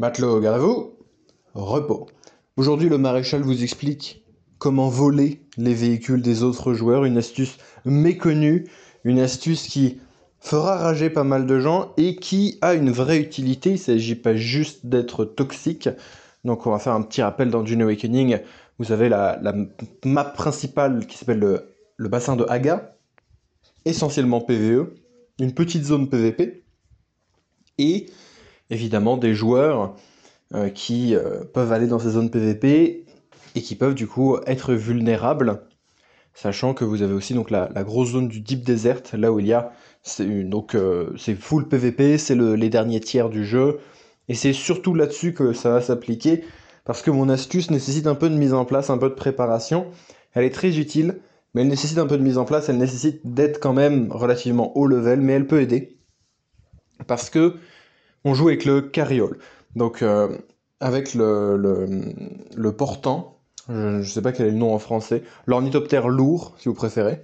Matelot, gardez-vous. Repos. Aujourd'hui, le maréchal vous explique comment voler les véhicules des autres joueurs, une astuce méconnue, une astuce qui fera rager pas mal de gens et qui a une vraie utilité. Il ne s'agit pas juste d'être toxique. Donc on va faire un petit rappel dans Dune Awakening. Vous avez la map principale qui s'appelle le bassin de Haga, essentiellement PvE, une petite zone PvP, et évidemment des joueurs qui peuvent aller dans ces zones PvP et qui peuvent du coup être vulnérables, sachant que vous avez aussi donc la grosse zone du Deep Desert, là où il y a c'est full PvP, c'est les derniers tiers du jeu, et c'est surtout là-dessus que ça va s'appliquer, parce que mon astuce nécessite un peu de mise en place, un peu de préparation. Elle est très utile, mais elle nécessite un peu de mise en place, elle nécessite d'être quand même relativement haut level, mais elle peut aider, parce que on joue avec le carriole. Donc avec le portant, je ne sais pas quel est le nom en français, l'ornithoptère lourd, si vous préférez.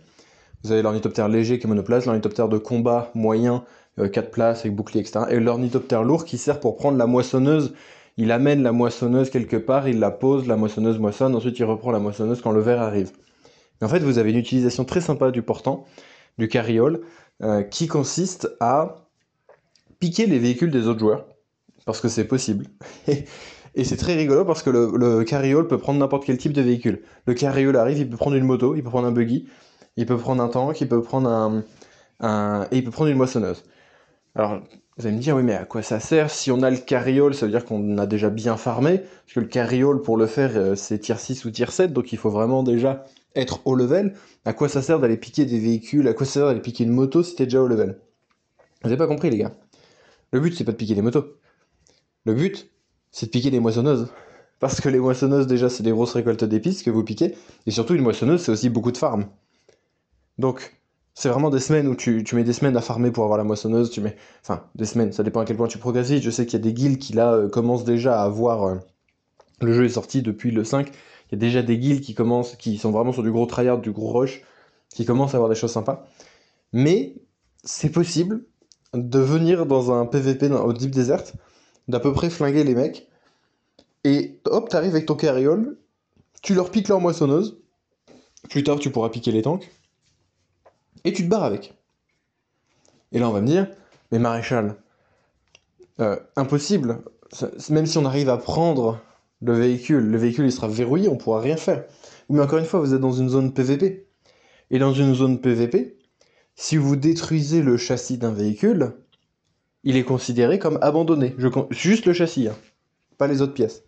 Vous avez l'ornithoptère léger qui est monoplace, l'ornithoptère de combat moyen, 4 places avec bouclier, etc. Et l'ornithoptère lourd qui sert pour prendre la moissonneuse. Il amène la moissonneuse quelque part, il la pose, la moissonneuse moissonne, ensuite il reprend la moissonneuse quand le verre arrive. Et en fait, vous avez une utilisation très sympa du portant, du carriole, qui consiste à piquer les véhicules des autres joueurs, parce que c'est possible. Et c'est très rigolo parce que le carriole peut prendre n'importe quel type de véhicule. Le carriole arrive, il peut prendre une moto, il peut prendre un buggy, il peut prendre un tank, il peut prendre et il peut prendre une moissonneuse. Alors, vous allez me dire, oui, mais à quoi ça sert? Si on a le carriole, ça veut dire qu'on a déjà bien farmé, parce que le carriole, pour le faire, c'est tier 6 ou tier 7, donc il faut vraiment déjà être haut level. À quoi ça sert d'aller piquer des véhicules? À quoi ça sert d'aller piquer une moto si t'es déjà haut level? Vous avez pas compris, les gars. Le but, c'est pas de piquer des motos. Le but, c'est de piquer des moissonneuses. Parce que les moissonneuses, déjà, c'est des grosses récoltes d'épices que vous piquez. Et surtout, une moissonneuse, c'est aussi beaucoup de farm. Donc, c'est vraiment des semaines où tu mets des semaines à farmer pour avoir la moissonneuse. Enfin, des semaines, ça dépend à quel point tu progresses vite. Je sais qu'il y a des guilds qui, là, commencent déjà à avoir... le jeu est sorti depuis le 5. Il y a déjà des guilds qui sont vraiment sur du gros tryhard, du gros rush, qui commencent à avoir des choses sympas. Mais c'est possible de venir dans un PvP au Deep Desert, d'à peu près flinguer les mecs, et hop, t'arrives avec ton carriole, tu leur piques leur moissonneuse, plus tard tu pourras piquer les tanks, et tu te barres avec. Et là on va me dire, mais maréchal, impossible, même si on arrive à prendre le véhicule il sera verrouillé, on pourra rien faire. Mais encore une fois, vous êtes dans une zone PvP. Et dans une zone PvP, si vous détruisez le châssis d'un véhicule, il est considéré comme abandonné. Juste le châssis, hein, pas les autres pièces.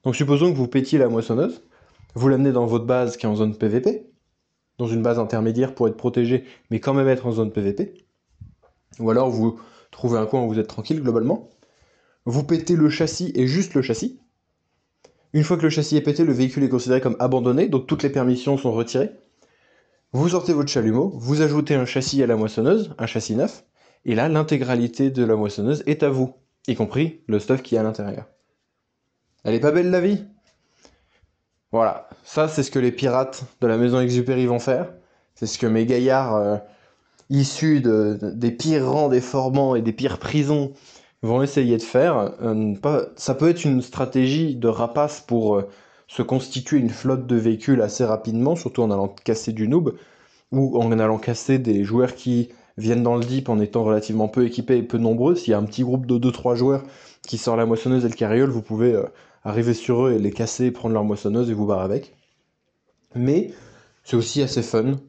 Donc supposons que vous pétiez la moissonneuse, vous l'amenez dans votre base qui est en zone PvP, dans une base intermédiaire pour être protégé, mais quand même être en zone PvP. Ou alors vous trouvez un coin où vous êtes tranquille globalement. Vous pétez le châssis et juste le châssis. Une fois que le châssis est pété, le véhicule est considéré comme abandonné, donc toutes les permissions sont retirées. Vous sortez votre chalumeau, vous ajoutez un châssis à la moissonneuse, un châssis neuf, et là l'intégralité de la moissonneuse est à vous, y compris le stuff qui est à l'intérieur. Elle est pas belle la vie? Voilà, ça c'est ce que les pirates de la maison Exupéry vont faire. C'est ce que mes gaillards issus des pires rangs des formants et des pires prisons vont essayer de faire. Ça peut être une stratégie de rapace pour se constituer une flotte de véhicules assez rapidement, surtout en allant casser du noob, ou en allant casser des joueurs qui viennent dans le deep en étant relativement peu équipés et peu nombreux. S'il y a un petit groupe de 2-3 joueurs qui sort la moissonneuse et le carriole, vous pouvez arriver sur eux et les casser, prendre leur moissonneuse et vous barrer avec. Mais c'est aussi assez fun.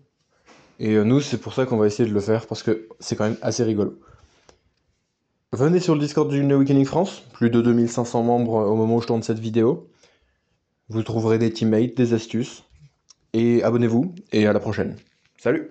Et nous, c'est pour ça qu'on va essayer de le faire, parce que c'est quand même assez rigolo. Venez sur le Discord du New Awakening France, plus de 2500 membres au moment où je tourne cette vidéo. Vous trouverez des teammates, des astuces. Et abonnez-vous, et à la prochaine. Salut!